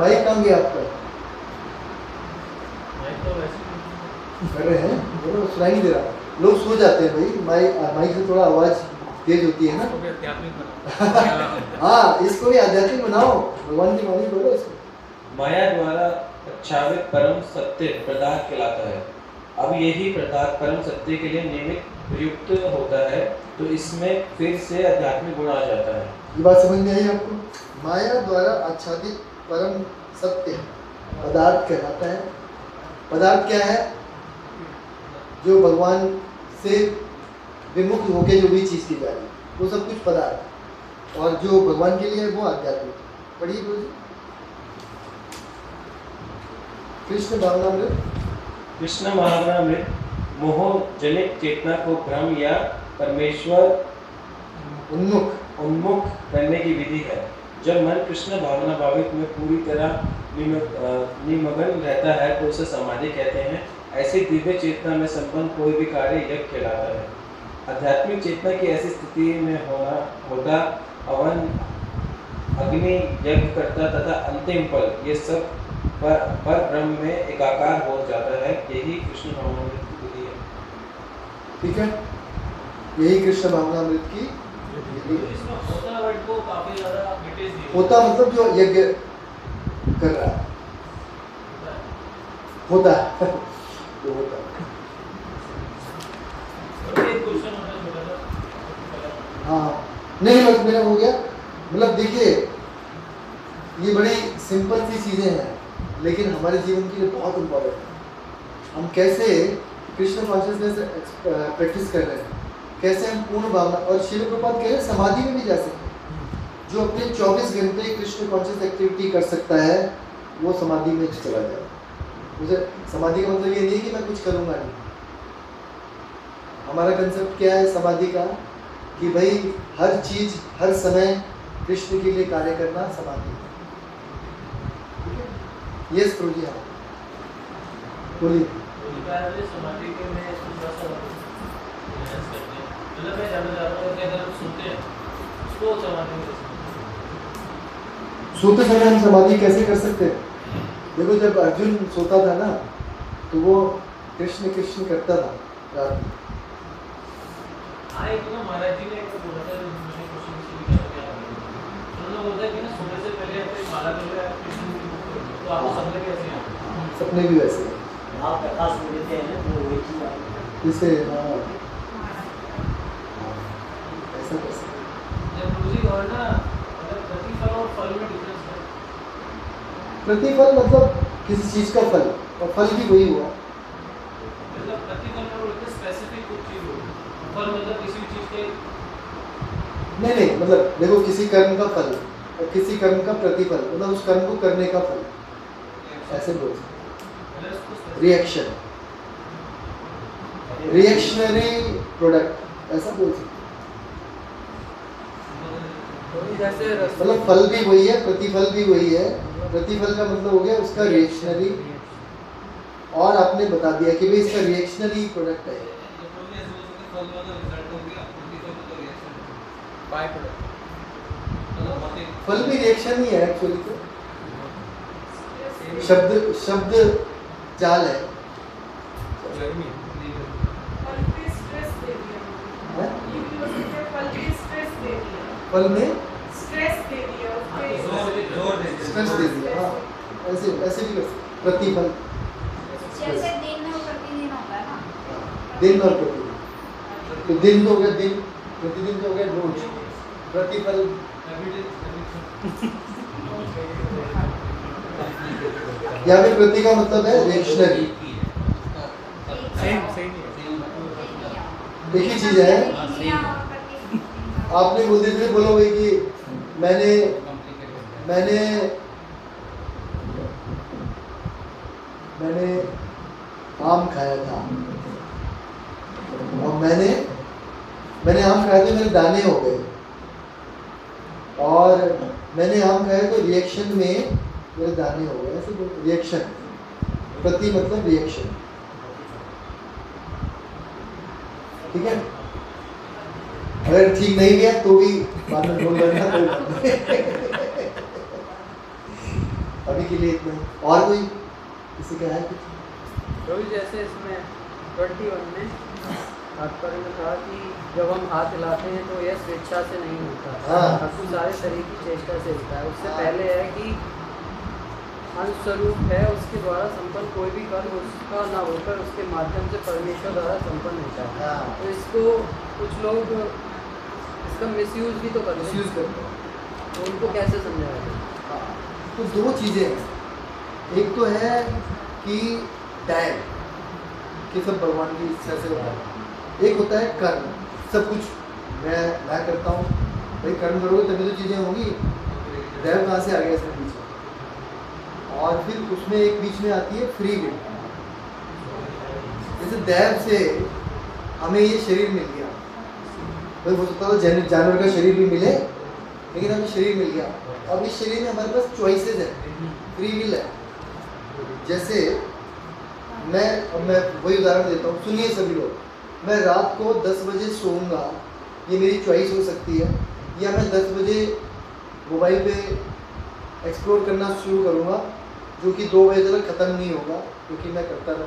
Mic कहाँ गया आपका? माइक तो वैसे कर रहे हैं, बोलो, सुनाई नहीं दे रहा। लोग सो जाते हैं भाई, माइक से थोड़ा आवाज तेज होती है ना। तो भी आध्यात्मिक बना। हाँ, इसको भी आध्यात्मिक बनाओ, भगवान की वाणी बोलो इसको। माया द्वारा आच्छादित परम सत्य पदार्थ कहलाता है। अब यही पदार्थ परम सत्य के लिए निमित्त प्रयुक्त होता है, तो इसमें फिर से आध्यात्मिक गुण आ जाता है। ये बात समझ में आई आपको? माया द्वारा आच्छादित परम सत्य पदार्थ कहलाता है। पदार्थ क्या है? जो भगवान से विमुख होके जो भी चीज की जा रही है, वो सब कुछ पदार्थ, और जो भगवान के लिए है वो आध्यात्मिक। पढ़िए बोलिए। कृष्ण भावनामृत। कृष्ण भावनामृत मोह जनित चेतना को भ्रम या परमेश्वर उन्मुख करने की विधि है। जब मन कृष्ण भावना भावित में पूरी तरह निमग्न रहता है तो उसे समाधि कहते हैं। ऐसी दिव्य चेतना में संपन्न कोई भी कार्य यज्ञ कहलाता है। आध्यात्मिक चेतना की ऐसी स्थिति में होता अवन, अग्नि, यज्ञ करता तथा अंतिम फल, ये सब पर ब्रह्म में एकाकार हो जाता है। यही कृष्ण भावनामृत की विधि है। ठीक है, यही कृष्ण भावनामृत की विधि है। इसमें होता वर्ड को काफी ज्यादा वेटेज दी। होता मतलब जो यज्ञ कर रहा है, होता है जो होता है। एक क्वेश्चन होता है छोटा सा। हाँ, नहीं बस मेरा हो गया। मतलब देखिए, ये बड़ी सिंपल सी चीज़ें हैं, लेकिन हमारे जीवन के लिए बहुत इम्पोर्टेंट है। हम कैसे कृष्ण कॉन्शियसनेस प्रैक्टिस कर रहे हैं, कैसे हम पूर्ण भावना, और शिव प्रपात कह रहे हैं समाधि में भी जा सकते हैं। जो अपने 24 घंटे कृष्ण कॉन्शियस एक्टिविटी कर सकता है, वो समाधि में चला जाए। मुझे समाधि का मतलब ये नहीं कि मैं कुछ करूँगा नहीं। हमारा कंसेप्ट क्या है समाधि का? कि भाई हर चीज हर समय कृष्ण के लिए कार्य करना समाधि है। ठीक है? यस प्रभु जी, हाँ बोलिए। समाधि के में थोड़ा सा enhance करते हैं। मतलब मैं जानना चाह रहा हूँ कि अगर हम सुनते हैं उसको समाधि में कैसे? सोते समय हम समाधि कैसे कर सकते हैं? देखो, जब अर्जुन सोता था ना, तो वो कृष्ण कृष्ण करता था रात में। हाँ, एक ना महाराज जी ने एक बोला था, मुझे क्वेश्चन से भी क्या उन्होंने बोला कि ना सोने से पहले अपनी माला कर लो या कृष्ण की बुक कर लो, तो आपको सपने कैसे आए? सपने भी वैसे हैं। आप प्रकाश में देते हैं तो वही चीज आपको जैसे ऐसा कर सकते हैं। जब प्रभु जी और ना मतलब प्रतिफल और फल में डिफरेंस है। प्रतिफल मतलब किसी चीज का फल, और फल भी वही हुआ। मतलब प्रतिफल में बोलते स्पेसिफिक कुछ चीज हो, फल मतलब किसी चीज के। नहीं, मतलब देखो, किसी कर्म का फल और किसी कर्म का प्रतिफल, मतलब उस कर्म को करने का फल, ऐसे बोल सकते। रिएक्शन, रिएक्शनरी प्रोडक्ट, ऐसा बोल सकते। मतलब फल भी वही है, प्रतिफल भी वही है। प्रतिफल का मतलब हो गया उसका रिएक्शनरी, और आपने बता दिया कि भाई इसका रिएक्शनरी प्रोडक्ट है। फल भी रिएक्शन ही है एक्चुअली। तो शब्द जाल है। फल में स्ट्रेस दे दिया, हाँ, ऐसे ऐसे भी कर सकते। प्रतिफल जैसे दिन में और प्रतिदिन होता है ना, दिन और प्रतिदिन, तो दिन तो हो गया दिन, प्रतिदिन तो हो गया रोज, प्रतिफल यहाँ पे प्रति का मतलब है रिएक्शनरी। एक ही चीज है। आपने बोलते थे, बोलो भाई कि मैंने आम खाया था, और मैंने आम खाया तो मेरे दाने हो गए, और मैंने आम खाया तो रिएक्शन में मेरे दाने हो गए। ऐसे बोलते, रिएक्शन। प्रति मतलब रिएक्शन। ठीक है, अगर ठीक नहीं गया तो भी बाद में बोल लेना, कोई बात नहीं। अभी के लिए लिए इतना ही। और कोई किसी का है कुछ? तो भी जैसे इसमें 21 में तात्पर्य में कहा कि जब हम हाथ हिलाते हैं तो यह स्वेच्छा से नहीं होता, हाँ। अपितु सारे शरीर की चेष्टा से होता है। उससे हाँ। पहले है कि अंशस्वरूप है, उसके द्वारा संपन्न कोई भी कर्म उसका न होकर उसके माध्यम से परमेश्वर द्वारा संपन्न होता है। हाँ। तो इसको कुछ लोग इसका मिसयूज भी तो करते हैं, मिसयूज करते हैं। तो उनको कैसे समझाया जाए? हाँ, तो दो चीज़ें हैं। एक तो है कि दैव कि सब भगवान की इच्छा से होता है, एक होता है कर्म। सब कुछ मैं करता हूँ, भाई कर्म करोगे तभी तो चीज़ें होंगी। दैव कहाँ से आ गया इसमें बीच में? और फिर उसमें एक बीच में आती है फ्री विल। जैसे दैव से हमें ये शरीर मिल गया, भाई हो सकता था जानवर का शरीर भी मिले, लेकिन हमें शरीर मिल गया। अब इस शरीर में हमारे पास चॉइसेस है, फ्री विल है। जैसे मैं वही उदाहरण देता हूँ, सुनिए सभी लोग। मैं रात को 10 बजे सोऊंगा, ये मेरी चॉइस हो सकती है, या मैं 10 बजे मोबाइल पे एक्सप्लोर करना शुरू करूँगा, जो कि 2 बजे तक ख़त्म नहीं होगा, क्योंकि मैं करता रहूँगा।